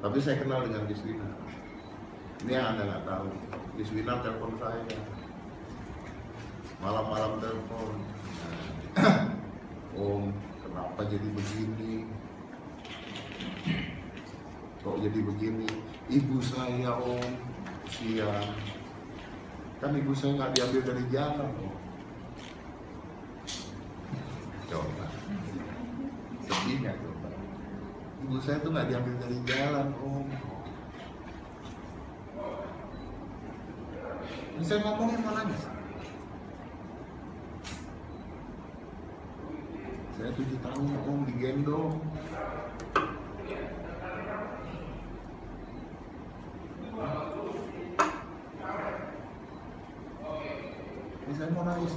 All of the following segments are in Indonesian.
Tapi saya kenal dengan Yuswina. Ini yang Anda nggak tahu. Yuswina telepon saya. Malam-malam telepon. Om, kenapa jadi begini? Kok jadi begini? Ibu saya om, siang. Kan ibu saya nggak diambil dari jalan om. Coba. Sedihnya coba. Ibu saya tuh nggak diambil dari jalan om. Ini saya ngomongin malah nangis. Saya 7 tahun om digendong. Ini saya mau nangis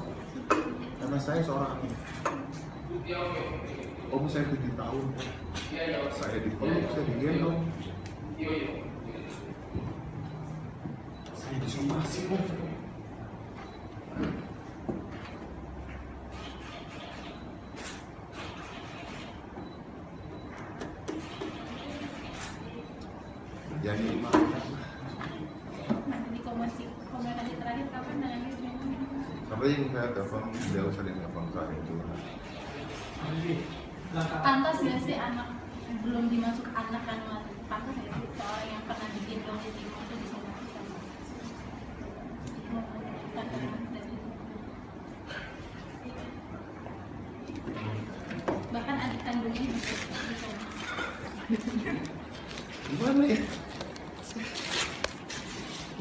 karena saya seorang om, saya 7 tahun, saya dipeluk, saya digendong, saya disomasi om. Jadi komunikasi terakhir kapan dengan Yuswina? sampai saya telepon, beliau sering telepon saya itu. Pantas ya sih anak belum dimasuk anak kandungan, pantas ya sih seorang yang pernah digendong di timur itu bisa melakukan bahkan adik kandungnya bisa. Gimana ya?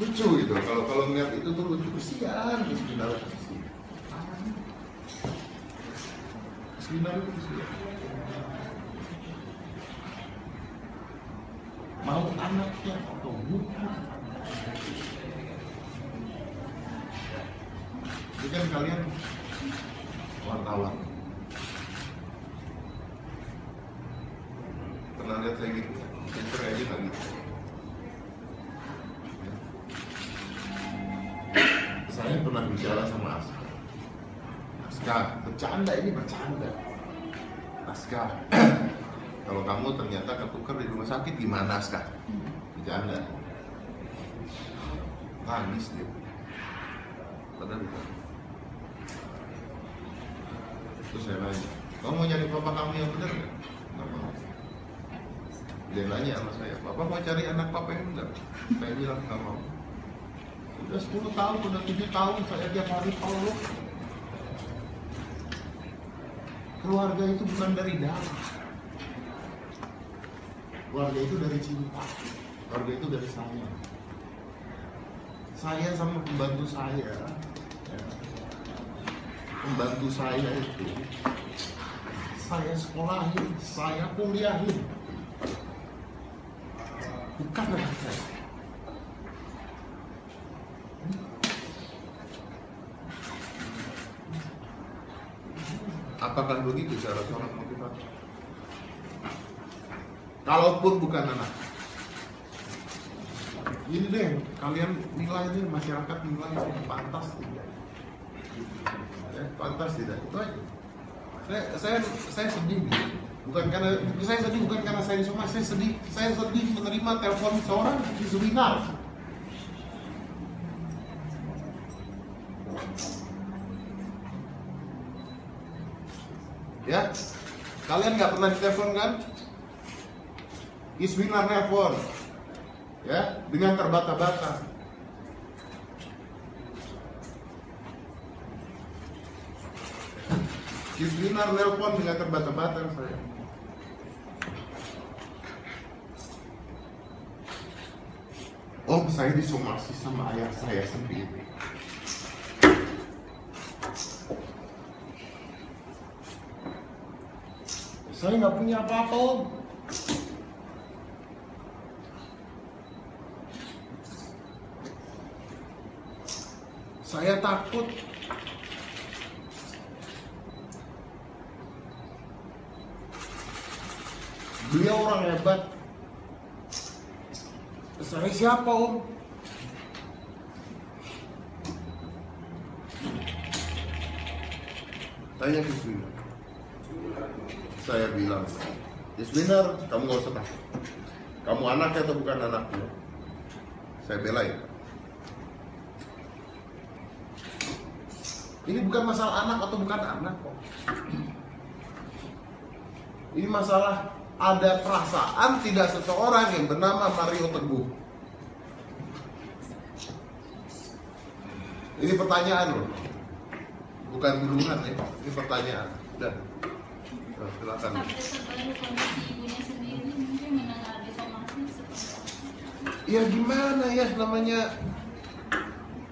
Lucu gitu, kalau ngeliat itu tuh lucu, kesian sebenarnya. Sebenarnya kesian. Mau anaknya atau bukan? Ini kan kalian wartawan. Pernah lihat saya gitu? Pinter aja nggak gitu. Saya pernah bicara sama Aska. Aska, bercanda ini bercanda. Aska, kalau kamu ternyata ketukar di rumah sakit gimana Aska? Bercanda. Nangis dia. Padahal bukan. Terus saya nanya, kamu mau nyari papa kamu yang benar nggak? Nggak mau. Dia nanya sama saya, Bapak mau cari anak papa yang benar? Saya bilang nggak mau. Udah 10 tahun, udah 7 tahun saya tiap hari peluk. Keluarga itu bukan dari darah. Keluarga itu dari cinta. Keluarga itu dari saya. Saya sama pembantu saya, ya, pembantu saya itu, saya sekolahin, saya kuliahin. Bukan anak saya. Apakah begitu cara seorang motivator? Kalaupun bukan anak, ini deh, kalian nilai deh, masyarakat nilai pantas tidak? Ya, pantas tidak? Itu aja. Saya sedih, bukan karena saya sedih, bukan karena saya disomasi, saya sedih menerima telepon seorang di seminar. Ya, kalian nggak pernah ditelepon kan? Yuswina nelpon, ya, dengan terbata-bata. Yuswina nelpon dengan terbata-bata saya. Om, saya disomasi sama ayah saya sendiri. Saya nggak punya apa-apa om. Saya takut. Beliau orang hebat. Saya siapa om? Tanya Yuswina. Saya bilang, Yuswina, kamu gak usah takut. Kamu anaknya atau bukan anakmu? Saya belain. Ini bukan masalah anak atau bukan anak kok. Ini masalah ada perasaan tidak seseorang yang bernama Mario Teguh. Ini pertanyaan loh, bukan gunungan ya. Ini pertanyaan. Udah, silakan. Update terbaru kondisi ibunya sendiri mungkin menangani somasi seperti apa? Ya gimana ya namanya.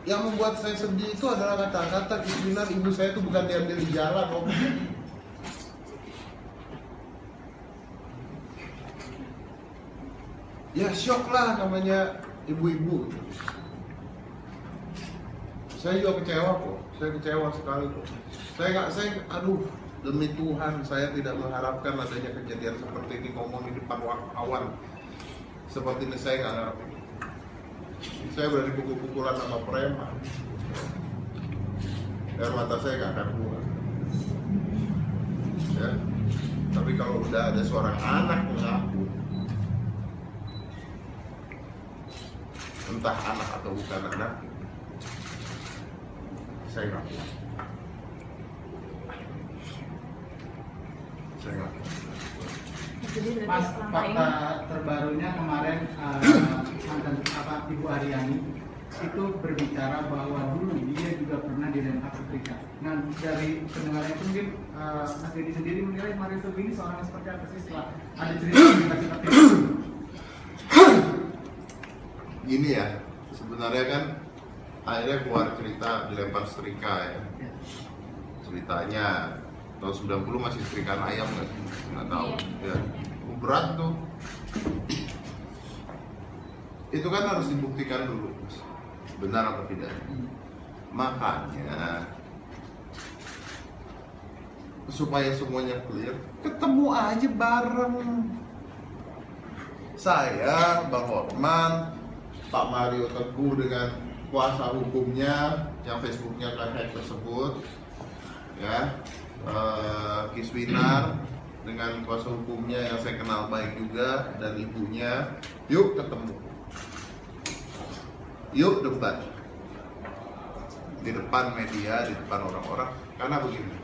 Yang membuat saya sedih itu adalah kata-kata Kiswinar, ibu saya itu bukan diambil di jalan, Om. Ya syok lah namanya ibu-ibu. Saya juga kecewa kok, saya kecewa sekali kok. Aduh, demi Tuhan saya tidak mengharapkan adanya kejadian seperti ini, ngomong di depan wartawan. Seperti ini saya nggak ngarep. Saya berani pukul-pukulan sama preman. Air mata saya nggak akan keluar. Ya. Tapi kalau udah ada seorang anak mengaku, entah anak atau bukan anak, saya nggak kuat. Saya nggak kuat. Mas, fakta terbarunya kemarin mantan Ibu Aryani itu berbicara bahwa dulu dia juga pernah dilempar setrika. Nah, dari pendengaran itu mungkin Mas Deddy sendiri menilai Mario Teguh ini seorang yang seperti apa sih setelah ada cerita seperti itu? Gini ya, sebenarnya kan akhirnya keluar cerita dilempar setrika ya. Ceritanya tahun 90 masih setrikaan ayam nggak tahu ya. Berat tuh. Itu kan harus dibuktikan dulu benar atau tidak. Makanya supaya semuanya clear, ketemu aja bareng. Saya, Bang Horman, Pak Mario Teguh dengan kuasa hukumnya yang Facebooknya hack tersebut, ya, Kiswinar dengan kuasa hukumnya yang saya kenal baik juga dan ibunya, yuk ketemu, yuk debat di depan media, di depan orang-orang. Karena begini,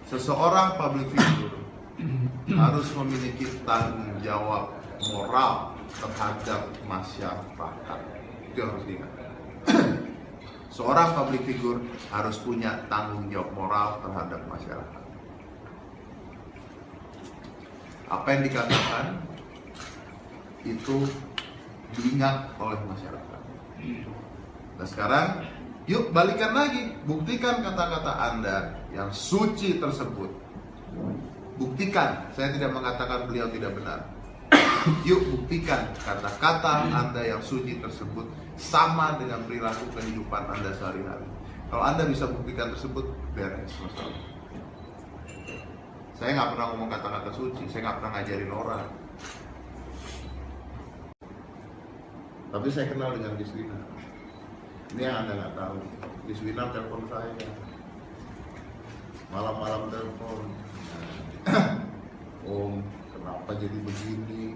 seseorang public figure harus memiliki tanggung jawab moral terhadap masyarakat. Itu yang harus diingat. Seorang public figure harus punya tanggung jawab moral terhadap masyarakat. Apa yang dikatakan itu diingat oleh masyarakat. Nah sekarang, yuk balikan lagi, buktikan kata-kata Anda yang suci tersebut. Buktikan, saya tidak mengatakan beliau tidak benar. Yuk buktikan kata-kata Anda yang suci tersebut sama dengan perilaku kehidupan Anda sehari-hari. Kalau Anda bisa buktikan tersebut, beres masalah. Saya nggak pernah ngomong kata-kata suci, saya nggak pernah ngajarin orang. Tapi saya kenal dengan Kiswinar. Ini yang Anda nggak tahu. Kiswinar telepon saya, malam-malam telepon. Om, kenapa jadi begini?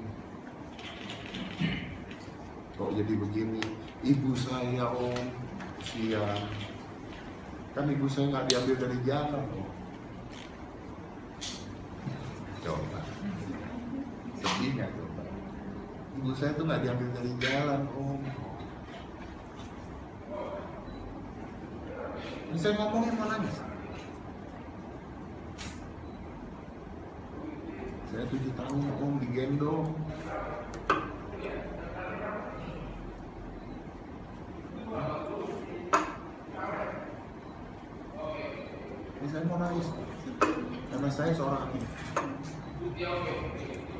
Kok jadi begini? Ibu saya Om, siang. Kan ibu saya nggak diambil dari jalan Om. Coba, sedihnya coba. Ibu saya tuh nggak diambil dari jalan Om. Ini saya ngomongin malah nangis. Saya 7 tahun Om digendong. Ini saya mau nangis karena saya seorang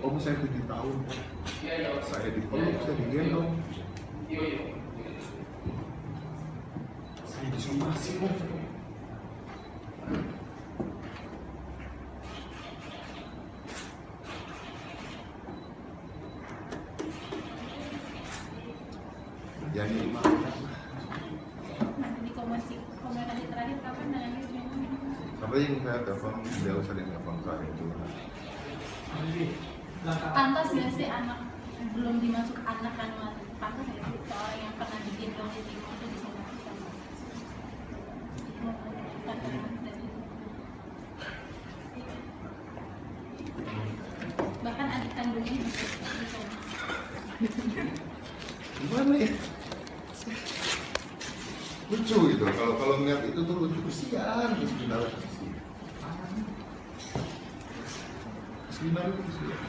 Om, saya 7 tahun Om. Saya dipeluk, saya digendong. Saya disomasi Om. Jadi Di komunikasi terakhir kapan dengan Kiswinar? sampai yang saya telepon beliau sering telepon saya itu. Pantas nggak sih anak belum dimasuk anak kan pantas nggak sih seorang yang pernah digendong di timur itu bisa masuk sama bahkan adik kandungnya bisa Gimana ya? Lucu gitu, kalau ngeliat itu tuh lucu, kesian sebenarnya. Sebenarnya kesian.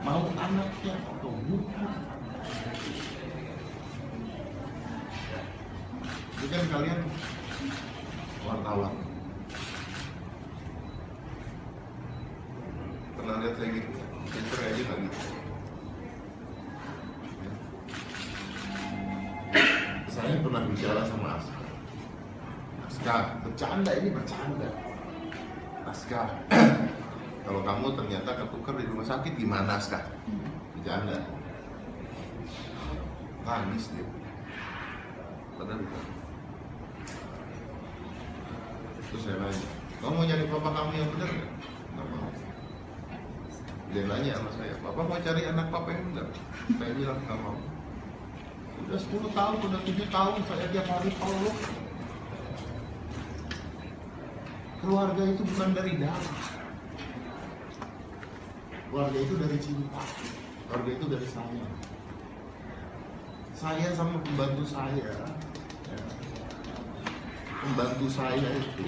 Mau anaknya atau bukan? Itu kan kalian wartawan. Pernah lihat saya gitu? Pinter aja nggak gitu. Saya pernah bicara sama Aska, bercanda ini bercanda. Aska, kalau kamu ternyata ketukar di rumah sakit gimana Aska? Bercanda. Nangis dia. Padahal bukan. Terus saya nanya, kamu mau cari papa kamu yang benar nggak? Nggak mau. Dia nanya sama saya, papa mau cari anak papa yang benar? Saya bilang nggak mau. Udah 10 tahun, udah 7 tahun saya tiap hari peluk. Keluarga itu bukan dari darah. Keluarga itu dari cinta. Keluarga itu dari sayang. Saya sama pembantu saya, pembantu saya itu,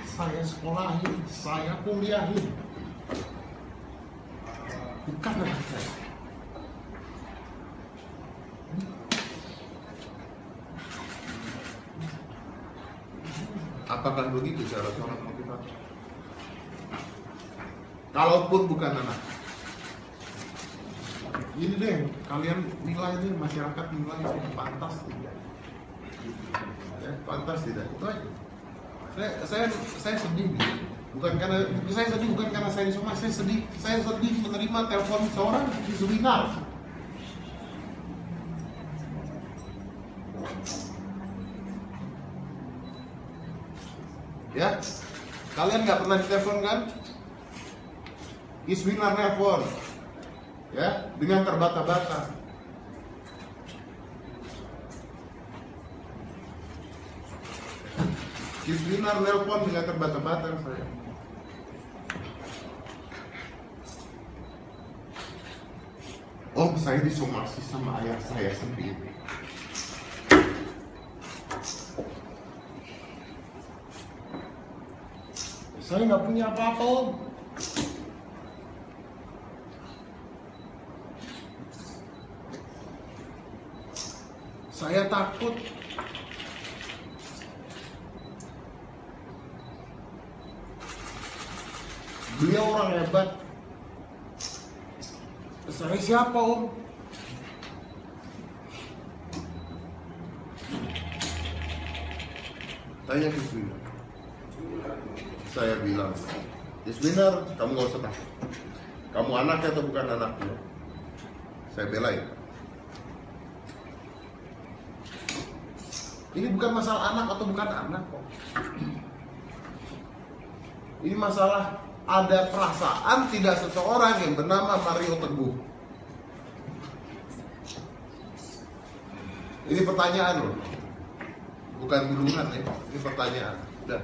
saya sekolahin, saya kuliahin. Bukan anak saya. Apakah begitu cara seorang motivator? Kalaupun bukan anak, ini deh kalian nilai deh, masyarakat nilai deh, pantas tidak? Ya, pantas tidak? Itu aja. Saya sedih nih. Bukan karena saya sedih, bukan karena saya disomasi, saya sedih menerima telepon seorang di seminar. Ya, kalian nggak pernah ditelepon kan? Isminar nelpon, ya, dengan terbata-bata. Isminar nelpon dengan terbata-bata saya. Oh, saya disomasi sama ayah saya sendiri. Saya nggak punya apa-apa, Om. Saya takut. Beliau orang hebat. Saya siapa, Om? Tanya ke sini. Saya bilang, Isminar, kamu gak usah takut. Kamu anaknya atau bukan anaknya? Saya belain. Ini bukan masalah anak atau bukan anak kok. Ini masalah ada perasaan tidak seseorang yang bernama Mario Teguh. Ini pertanyaan loh. Bukan gulungan ya, ini pertanyaan. Udah.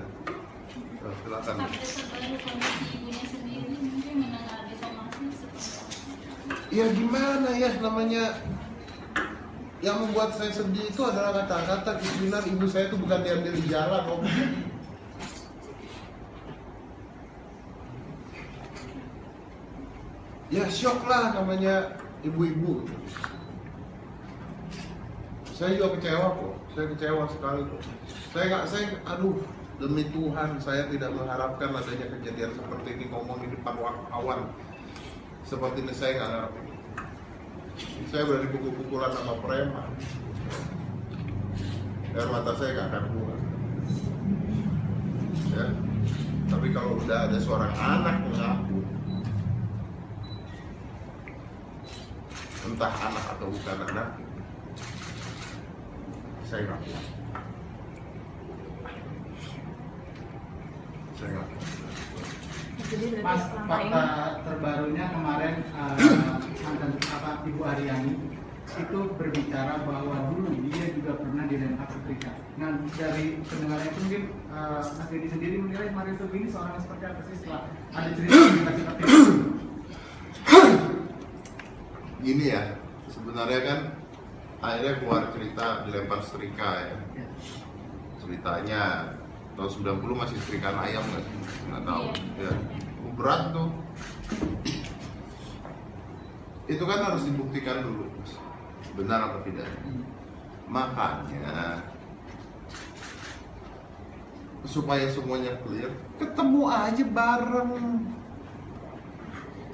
Silakan. Sampai sebaru kondisi ibunya sendiri mungkin menangani somasi seperti apa? Ya gimana ya namanya, yang membuat saya sedih itu adalah kata-kata Isminar ibu saya itu bukan diambil di jalan, Om. Ya syok lah namanya ibu-ibu. Saya juga kecewa kok, saya kecewa sekali kok. Aduh, demi Tuhan saya tidak mengharapkan adanya kejadian seperti ini, ngomong di depan wartawan. Seperti ini saya nggak ngarepin. Saya berani pukul-pukulan sama preman. Air mata saya nggak akan keluar. Ya. Tapi kalau udah ada seorang anak mengaku, entah anak atau bukan anak, saya nggak kuat. Saya nggak kuat. Jadi lebih Mas, langkah fakta ini. terbarunya kemarin mantan Ibu Aryani itu berbicara bahwa dulu dia juga pernah dilempar setrika. Nah, dari pendengaran itu mungkin Mas Deddy sendiri menilai Mario Teguh ini seorang yang seperti apa sih setelah ada cerita singkat itu? Gini ya, sebenarnya kan akhirnya keluar cerita dilempar setrika ya. Ceritanya tahun 90 masih setrikaan ayam nggak sih? Nggak tahu. Ya, berat tuh. Itu kan harus dibuktikan dulu, Mas. Benar apa tidak? Makanya supaya semuanya clear, ketemu aja bareng.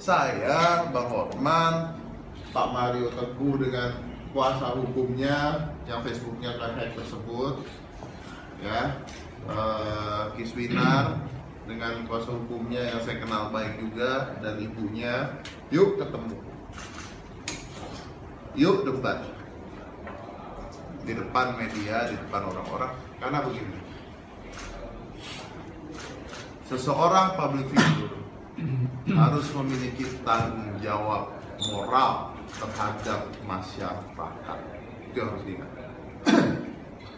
Saya, Bang Hotman, Pak Mario Teguh dengan kuasa hukumnya yang Facebooknya terhack tersebut, ya, Kiswinar dengan kuasa hukumnya yang saya kenal baik juga dan ibunya, yuk ketemu, yuk debat di depan media, di depan orang-orang. Karena begini, seseorang public figure harus memiliki tanggung jawab moral terhadap masyarakat. Itu yang harus diingat.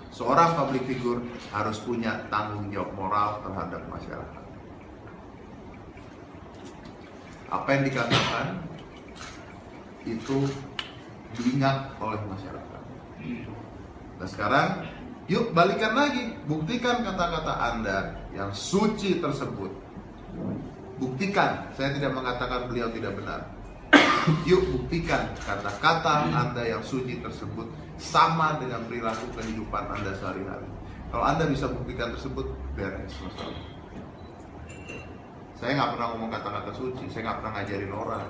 Seorang public figure harus punya tanggung jawab moral terhadap masyarakat. Apa yang dikatakan itu diingat oleh masyarakat. Nah sekarang, yuk balikan lagi, buktikan kata-kata Anda yang suci tersebut. Buktikan, saya tidak mengatakan beliau tidak benar. Yuk buktikan kata-kata Anda yang suci tersebut sama dengan perilaku kehidupan Anda sehari-hari. Kalau Anda bisa buktikan tersebut, beres masalah. Saya nggak pernah ngomong kata-kata suci, saya nggak pernah ngajarin orang.